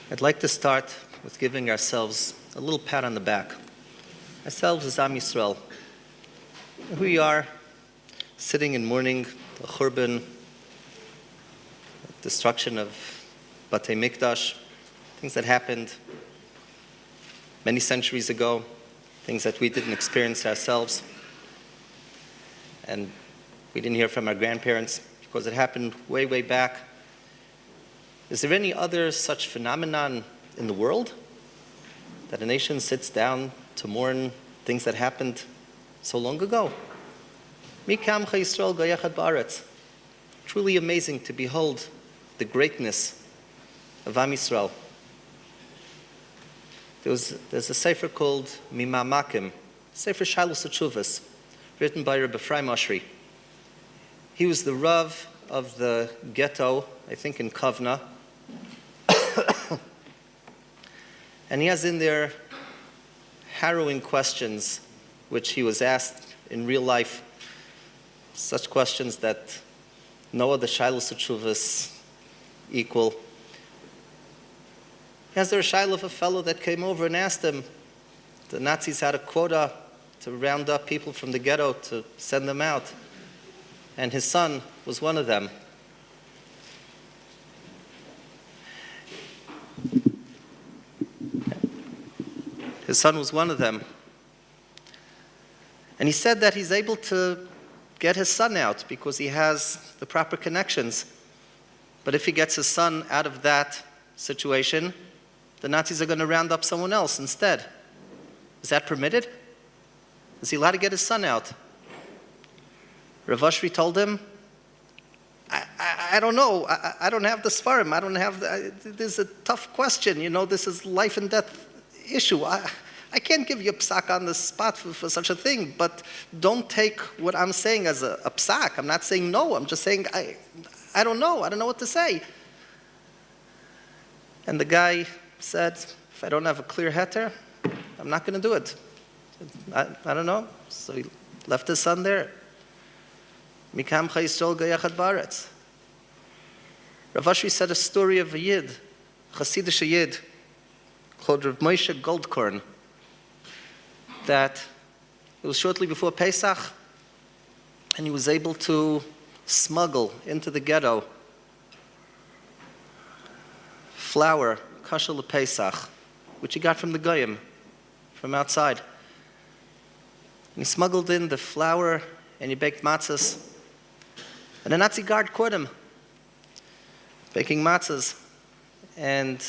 I'd like to start with giving ourselves a little pat on the back. Ourselves as Am Yisrael. Here we are, sitting in mourning, the Churban, destruction of Batei Mikdash, things that happened many centuries ago, things that we didn't experience ourselves, and we didn't hear from our grandparents because it happened way, way back. Is there any other such phenomenon in the world that a nation sits down to mourn things that happened so long ago? Truly amazing to behold the greatness of Am Yisrael. There's a sefer called Mimamakim, Sefer Shalos Tshuvas, written by Rabbi Mashri. He was the Rav of the ghetto, I think in Kovna, and he has in there harrowing questions which he was asked in real life, such questions that no other Shalos Tshuvas equal. He has there a shaila of a fellow that came over and asked him, the Nazis had a quota to round up people from the ghetto to send them out, and his son was one of them. His son was one of them. And he said that he's able to get his son out because he has the proper connections. But if he gets his son out of that situation, the Nazis are going to round up someone else instead. Is that permitted? Is he allowed to get his son out? Rav Ashri told him, I don't know. I don't have the svarim. I don't have this is a tough question. You know, this is life and death issue. I can't give you a psak on the spot for such a thing, but don't take what I'm saying as a psak. I'm not saying no. I'm just saying I don't know. I don't know what to say. And the guy said, if I don't have a clear heter, I'm not going to do it. I don't know. So he left his son there. Mikam Chayisrael Gayachad Baretz. Rav Ashri said a story of a Yid, Hasidish Yid, called Rav Moshe Goldkorn, that it was shortly before Pesach, and he was able to smuggle into the ghetto flour, kashel Pesach, which he got from the Goyim, from outside. And he smuggled in the flour, and he baked matzahs. And a Nazi guard caught him baking matzahs. And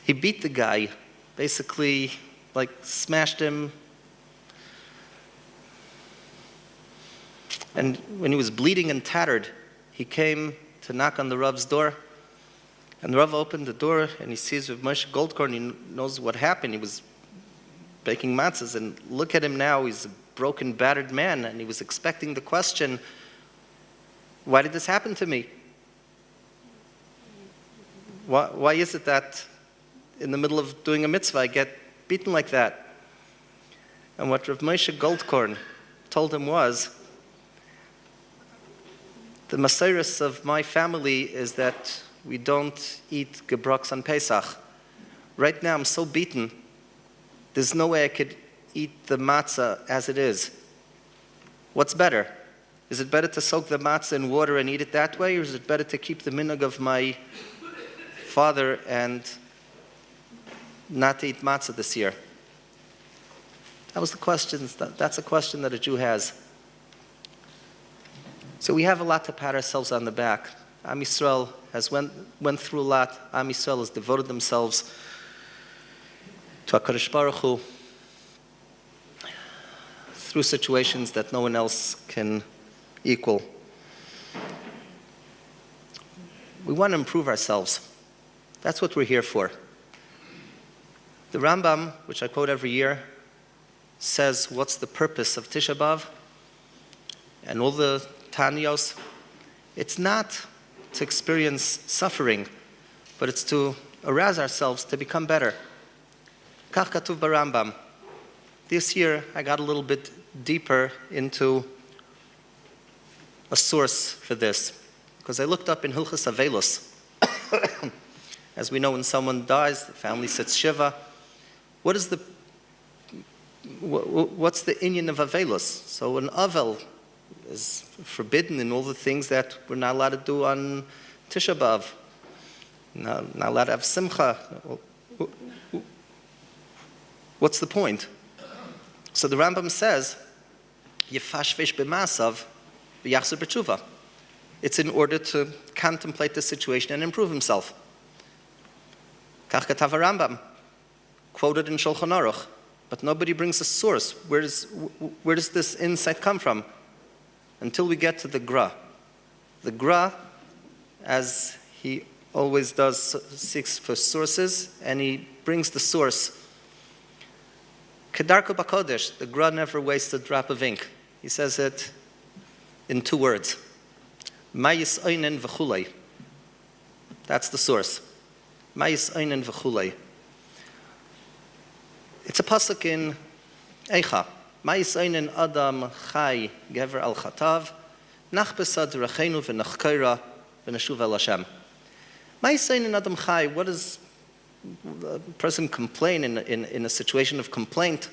he beat the guy, basically, like smashed him. And when he was bleeding and tattered, he came to knock on the Rav's door. And the Rav opened the door, and he sees Rav Moshe Goldkorn. He knows what happened. He was baking matzahs, and look at him now. He's a broken, battered man, and he was expecting the question, why did this happen to me? Why is it that in the middle of doing a mitzvah I get beaten like that? And what Rav Moshe Goldkorn told him was, the Maseiros of my family is that we don't eat gebrocks on Pesach. Right now I'm so beaten, there's no way I could eat the matzah as it is. What's better? Is it better to soak the matzah in water and eat it that way, or is it better to keep the minhag of my father and not to eat matzah this year? That was the question. That's a question that a Jew has. So we have a lot to pat ourselves on the back. Am Yisrael has went through a lot. Am Yisrael has devoted themselves to HaKadosh Baruch Hu through situations that no one else can equal. We want to improve ourselves. That's what we're here for. The Rambam, which I quote every year, says what's the purpose of Tishah B'Av and all the Tanyos. It's not to experience suffering, but it's to arouse ourselves to become better. Kach katuv b'Rambam. This year I got a little bit deeper into a source for this, because I looked up in Hilchos Avelos As we know, when someone dies, the family sits Shiva. What's the inyan of Avelos? So an Avel is forbidden in all the things that we're not allowed to do on Tishah B'Av. Not allowed to have Simcha. What's the point? So the Rambam says, Yefashvesh b'masav v'yachzor b'tshuva. It's in order to contemplate the situation and improve himself. Kach katav Rambam, quoted in Shulchan Aruch, but nobody brings a source. Where does this insight come from? Until we get to the Gra. The Gra, as he always does, seeks for sources, and he brings the source. Kedarko b'kodesh, the Gra never wastes a drop of ink. He says it in 2 words. Mayis oinen v'chulei. That's the source. Mayis oinen v'chulei. It's a pasuk in Eicha. Mayis oinen adam chai gever al chatav, nachbesa derachenu v'nachkaira v'neshuv el Hashem. Mayis oinen adam chai, what does a person complain in a situation of complaint?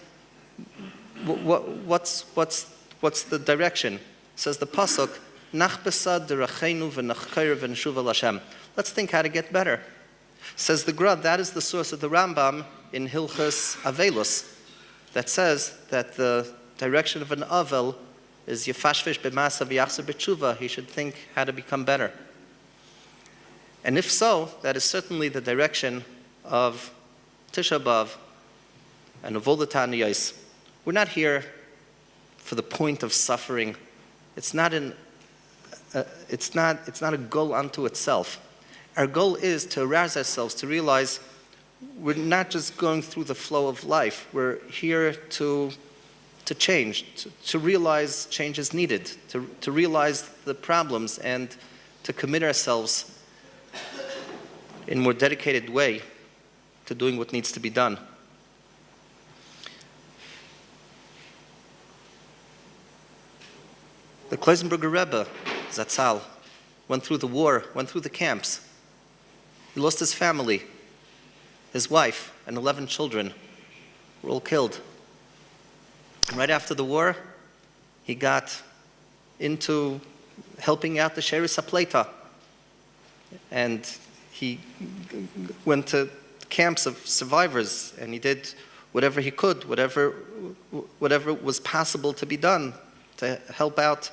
What's the direction? Says the pasuk, Nachbesa derachenu v'nachkair v'neshuv el Hashem. Let's think how to get better. Says the Gra, that is the source of the Rambam in Hilchos Avelos, that says that the direction of an Avel is Yefashvesh b'masa v'yachzor b'tshuva. He should think how to become better. And if so, that is certainly the direction of Tishah B'Av and of all the Taniyos. We're not here for the point of suffering. It's not a goal unto itself. Our goal is to arouse ourselves, to realize we're not just going through the flow of life. We're here to change, to realize change is needed, to realize the problems, and to commit ourselves in a more dedicated way to doing what needs to be done. The Kloisenberger Rebbe, Zatzal, went through the war, went through the camps. He lost his family. His wife and 11 children were all killed. Right after the war, he got into helping out the Sheris HaPleita. And he went to camps of survivors, and he did whatever he could, whatever was possible to be done to help out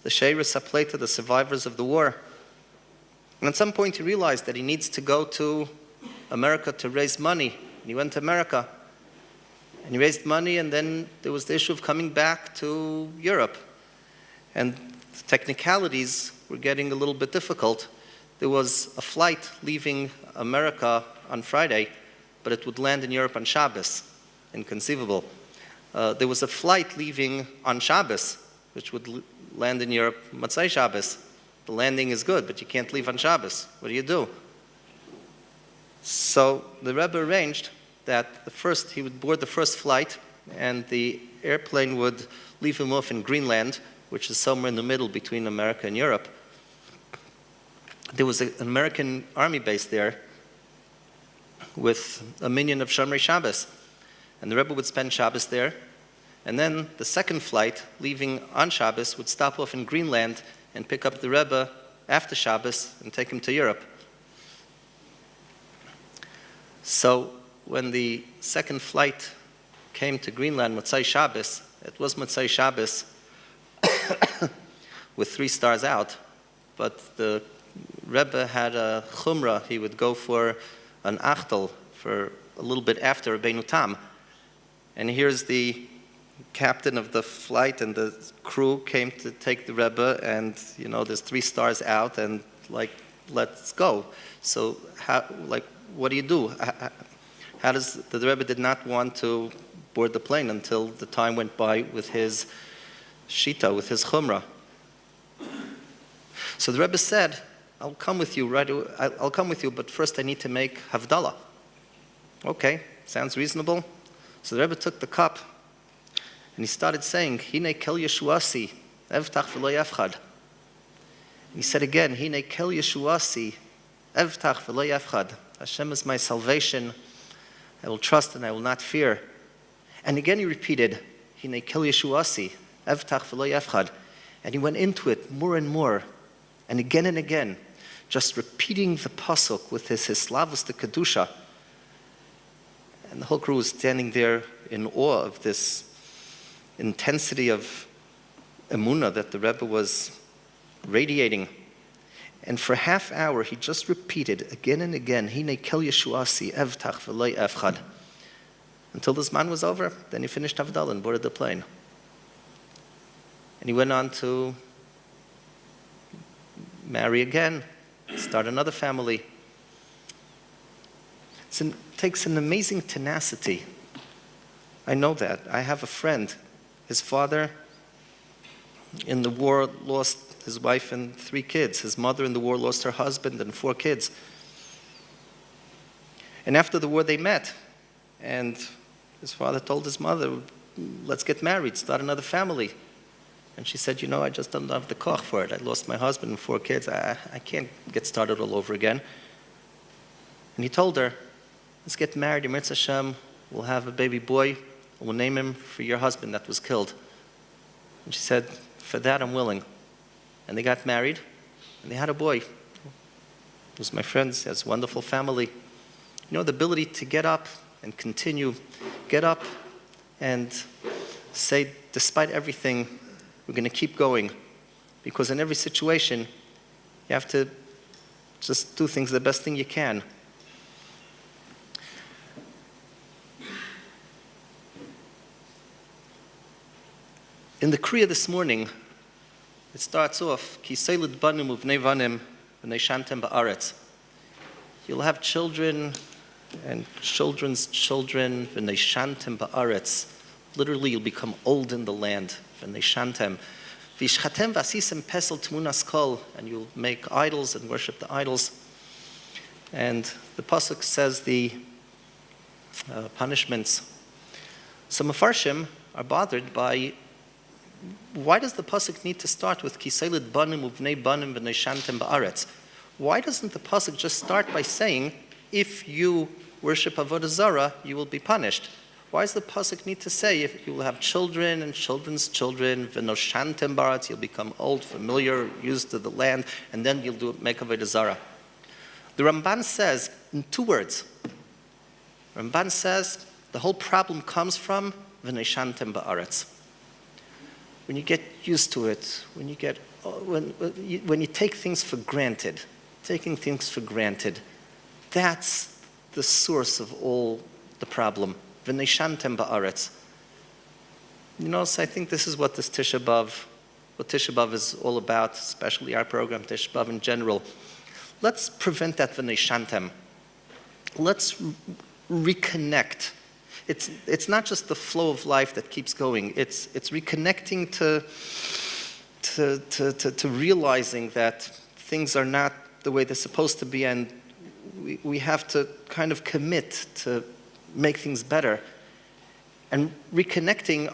the Sheris HaPleita, the survivors of the war. And at some point he realized that he needs to go to America to raise money. And he went to America, and he raised money, and then there was the issue of coming back to Europe. And the technicalities were getting a little bit difficult. There was a flight leaving America on Friday, but it would land in Europe on Shabbos. Inconceivable. There was a flight leaving on Shabbos, which would land in Europe Motzei Shabbos. The landing is good, but you can't leave on Shabbos. What do? So the Rebbe arranged that he would board the first flight, and the airplane would leave him off in Greenland, which is somewhere in the middle between America and Europe. There was an American army base there with a minyan of Shomerei Shabbos. And the Rebbe would spend Shabbos there. And then the second flight, leaving on Shabbos, would stop off in Greenland and pick up the Rebbe after Shabbos and take him to Europe. So when the second flight came to Greenland, Motzei Shabbos, it was Motzei Shabbos with 3 stars out, but the Rebbe had a chumrah. He would go for an achtel for a little bit after Rabbeinu Tam. And here's the captain of the flight, and the crew came to take the Rebbe, and there's 3 stars out, and let's go. So what do? How does the Rebbe did not want to board the plane until the time went by with his shita, with his chumrah. So the Rebbe said, I'll come with you, but first I need to make havdalah. Okay, sounds reasonable. So the Rebbe took the cup, and he started saying, Hine kel Yeshuasi, evtach v'lo yafchad. He said again, Hine kel Yeshuasi, evtach v'lo yafchad. Hashem is my salvation. I will trust and I will not fear. And again he repeated, Hinei kel Yeshuasi, evtach v'lo yefchad. And he went into it more and more, and again, just repeating the pasuk with his slavos the kedusha. And the whole crew was standing there in awe of this intensity of emunah that the Rebbe was radiating. And for a half hour, he just repeated again and again, Hinei kel Yeshuasi, evtach v'lo yefchad. Until the Zman was over, then he finished Havdalah and boarded the plane. And he went on to marry again, start another family. It takes an amazing tenacity. I know that. I have a friend. His father in the war lost his wife and 3 kids. His mother in the war lost her husband and 4 kids. And after the war they met. And his father told his mother, let's get married, start another family. And she said, I just don't have the koch for it. I lost my husband and 4 kids. I can't get started all over again. And he told her, let's get married. Yirmitz Hashem, we'll have a baby boy. And we'll name him for your husband that was killed. And she said, for that I'm willing. And they got married, and they had a boy. It was my friend. He has a wonderful family. The ability to get up and continue. Get up and say, despite everything, we're going to keep going. Because in every situation, you have to just do things the best thing you can. In the Kriya this morning, it starts off, Ki seilid banim uvnei vanim v'nei shantem ba'aretz. You'll have children and children's children, v'nei shantem ba'aretz. Literally, you'll become old in the land. V'nei shantem. V'ishchatem v'asisem pesel tmunas kol. And you'll make idols and worship the idols. And the pasuk says the punishments. Some Mefarshim are bothered by, why does the pasuk need to start with Kiseilid banim uvnei banim v'nei shantem ba'aretz? Why doesn't the pasuk just start by saying, if you worship avodah zarah, you will be punished? Why does the pasuk need to say, if you will have children and children's children, v'no shantem ba'aretz, you'll become old, familiar, used to the land, and then you'll make avodah zarah? The Ramban says in 2 words. Ramban says the whole problem comes from v'nei shantem ba'aretz. When you get used to it, when you take things for granted, that's the source of all the problem. V'nei shantem ba'aretz. So I think this is what this Tishah B'Av is all about, especially our program, Tishah B'Av in general. Let's prevent that v'nei shantem. Let's reconnect. It's not just the flow of life that keeps going. It's reconnecting to realizing that things are not the way they're supposed to be, and we have to kind of commit to make things better. And reconnecting,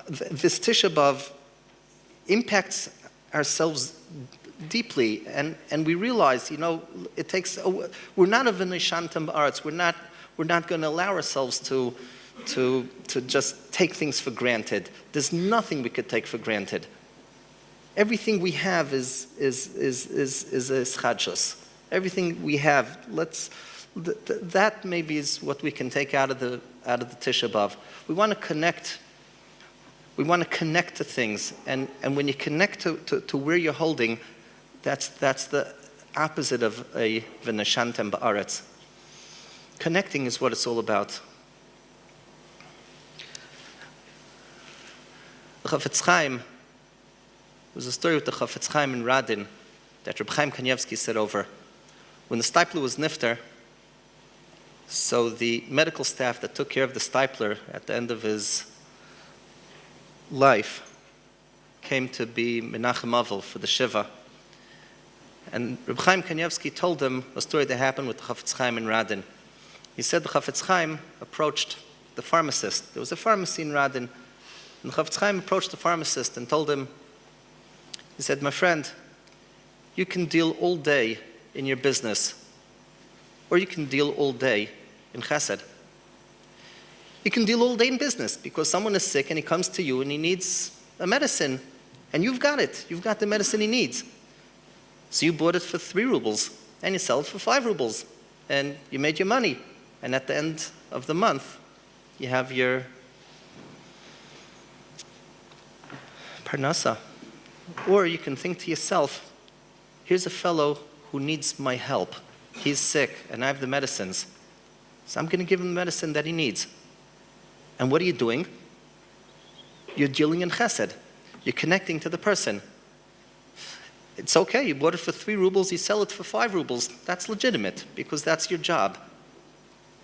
this Tishah B'Av impacts ourselves deeply, and we realize, it takes. We're not a v'nei shantem ba'aretz. We're not going to allow ourselves to just take things for granted. There's nothing we could take for granted. Everything we have is a schadshus. Everything we have, that maybe is what we can take out of the Tishah B'Av. We want to connect. We want to connect to things, and when you connect to where you're holding, that's the opposite of a v'nei shantem ba'aretz. Connecting is what it's all about. The Chafetz Chaim, there was a story with the Chafetz Chaim in Radin that Reb Chaim Kanievsky said over. When the stipler was nifter, so the medical staff that took care of the stipler at the end of his life came to be Menachem for the Shiva. And Reb Chaim Kanievsky told them a story that happened with the Chafetz Chaim in Radin. He said the Chafetz Chaim approached the pharmacist. There was a pharmacy in Radin. And the Chafetz Chaim approached the pharmacist and told him, he said, my friend, you can deal all day in your business, or you can deal all day in chesed. You can deal all day in business because someone is sick and he comes to you and he needs a medicine, and you've got it. You've got the medicine he needs. So you bought it for 3 rubles and you sell it for 5 rubles and you made your money. And at the end of the month, you have your parnasa. Or you can think to yourself, here's a fellow who needs my help. He's sick and I have the medicines. So I'm going to give him the medicine that he needs. And what are you doing? You're dealing in chesed. You're connecting to the person. It's okay, you bought it for 3 rubles, you sell it for 5 rubles. That's legitimate, because that's your job.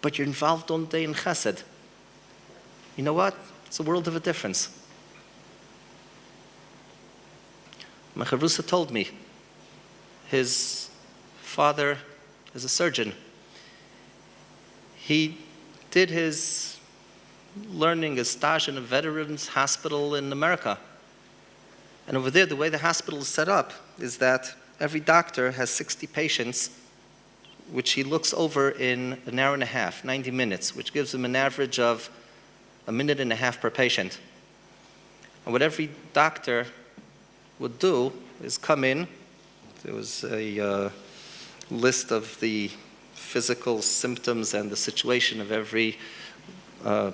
But you're involved all day in chesed. You know what? It's a world of a difference. My chavrusa told me, his father is a surgeon. He did his learning, his stage in a veterans hospital in America. And over there, the way the hospital is set up is that every doctor has 60 patients, which he looks over in an hour and a half, 90 minutes, which gives him an average of 1.5 minutes per patient. And what every doctor would do is come in. There was a list of the physical symptoms and the situation of every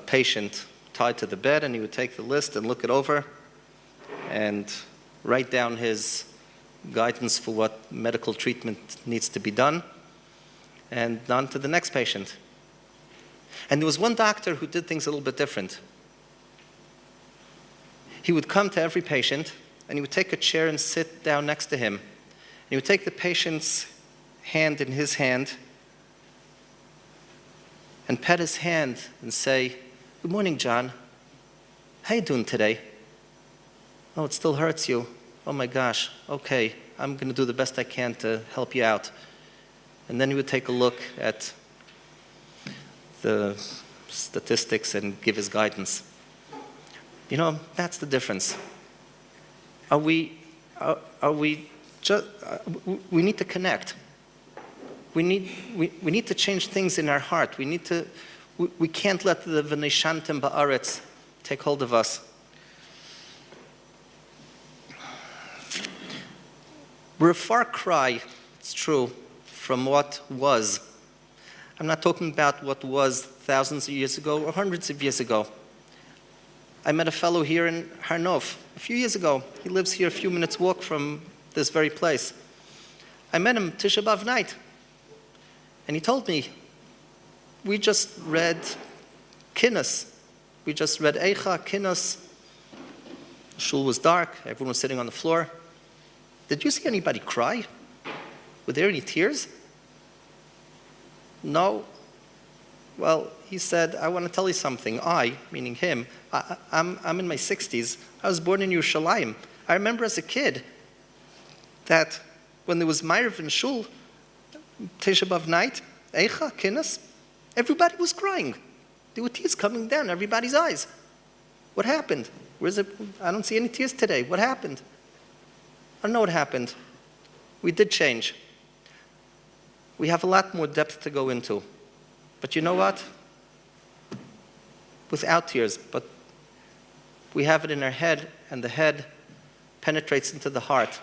patient tied to the bed, and he would take the list and look it over and write down his guidance for what medical treatment needs to be done, and on to the next patient. And there was one doctor who did things a little bit different. He would come to every patient, and he would take a chair and sit down next to him. And he would take the patient's hand in his hand and pet his hand and say, "Good morning, John. How you doing today? Oh, it still hurts you. Oh my gosh. Okay, I'm going to do the best I can to help you out." And then he would take a look at the statistics and give his guidance. You know, that's the difference. We need to connect. We need to change things in our heart. We can't let the Menachem ba'aretz take hold of us. We're a far cry, it's true, from what was. I'm not talking about what was thousands of years ago or hundreds of years ago. I met a fellow here in Chanoch a few years ago. He lives here a few minutes walk from this very place. I met him Tishah B'Av night, and he told me, we just read Kinnos. We just read Eicha, Kinnos. The shul was dark. Everyone was sitting on the floor. Did you see anybody cry? Were there any tears? No. Well, he said, I want to tell you something. I, meaning him, I'm in my 60s. I was born in Yerushalayim. I remember as a kid that when there was Ma'ariv in shul, Tishah B'Av night, Eicha, Kinnos, everybody was crying. There were tears coming down everybody's eyes. What happened? Where's it? I don't see any tears today. What happened? I don't know what happened. We did change. We have a lot more depth to go into. But you know what? Without tears, but we have it in our head, and the head penetrates into the heart.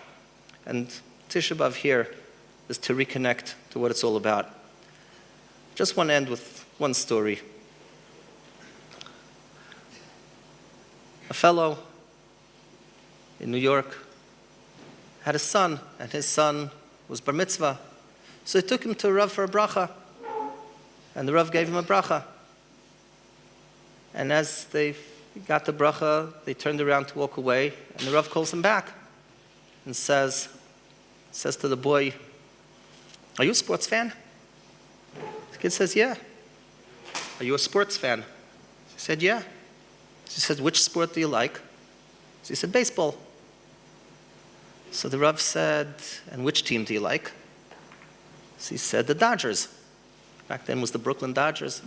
And Tishah B'Av here is to reconnect to what it's all about. Just want to end with one story. A fellow in New York had a son, and his son was bar mitzvah. So he took him to a Rav for a bracha, and the Rav gave him a bracha. And as they got the bracha, they turned around to walk away, and the Rav calls him back and says to the boy, "Are you a sports fan?" The kid says, "Yeah." "Are you a sports fan?" He said, "Yeah." She said, "Which sport do you like?" So he said, "Baseball." So the Rav said, "And which team do you like?" So he said, "The Dodgers." Back then was the Brooklyn Dodgers.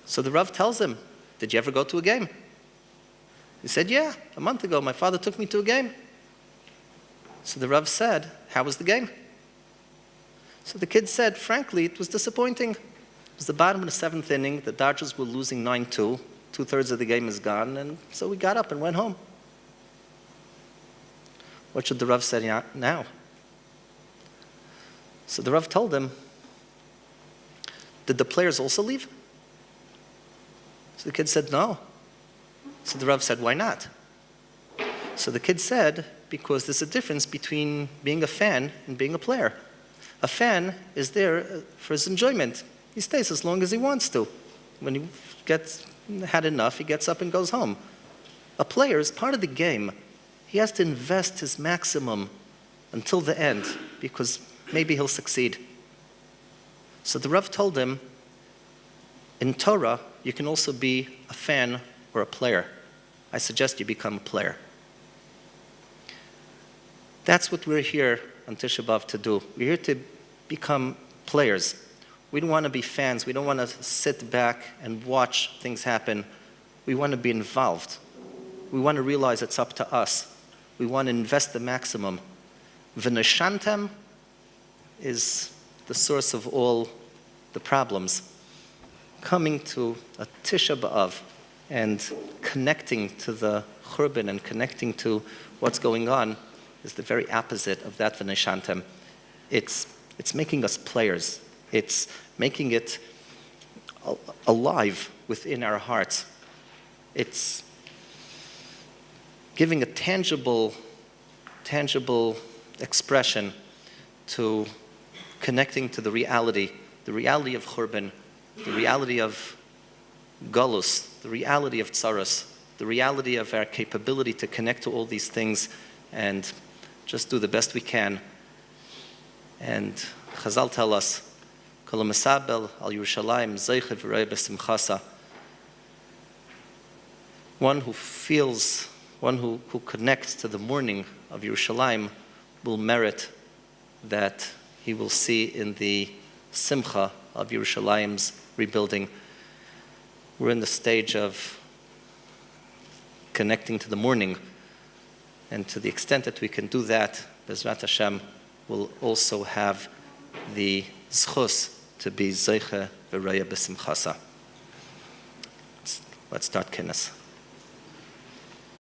So the Rav tells him, "Did you ever go to a game?" He said, "Yeah, a month ago my father took me to a game." So the Rav said, "How was the game?" So the kid said, frankly, it was disappointing. It was the bottom of the 7th inning. The Dodgers were losing 9-2. 2/3 of the game is gone, and so we got up and went home. What should the Rav say now? So the Rav told him, did the players also leave? So the kid said, no. So the Rav said, why not? So the kid said, because there's a difference between being a fan and being a player. A fan is there for his enjoyment. He stays as long as he wants to. When he gets had enough, he gets up and goes home. A player is part of the game. He has to invest his maximum until the end, because maybe he'll succeed. So the Rav told him, in Torah, you can also be a fan or a player. I suggest you become a player. That's what we're here on Tishah B'Av to do. We're here to become players. We don't want to be fans. We don't want to sit back and watch things happen. We want to be involved. We want to realize it's up to us. We want to invest the maximum. V'neshantem is the source of all the problems. Coming to a Tishah B'Av and connecting to the Churban and connecting to what's going on is the very opposite of that v'neshantem. It's making us players. It's making it alive within our hearts. It's giving a tangible expression to connecting to the reality of Churban, the reality of Golus, the reality of Tsaros, the reality of our capability to connect to all these things and just do the best we can. And Chazal tell us, Kol mesabel al Yerushalayim zeiche v'roeh b'simchasa. One who feels, one who connects to the morning of Yerushalayim will merit that he will see in the Simcha of Yerushalayim's rebuilding. We're in the stage of connecting to the morning, and to the extent that we can do that, Bezrat Hashem will also have the zchus to be zeiche v'roeh b'simchasa. Let's start kinnis.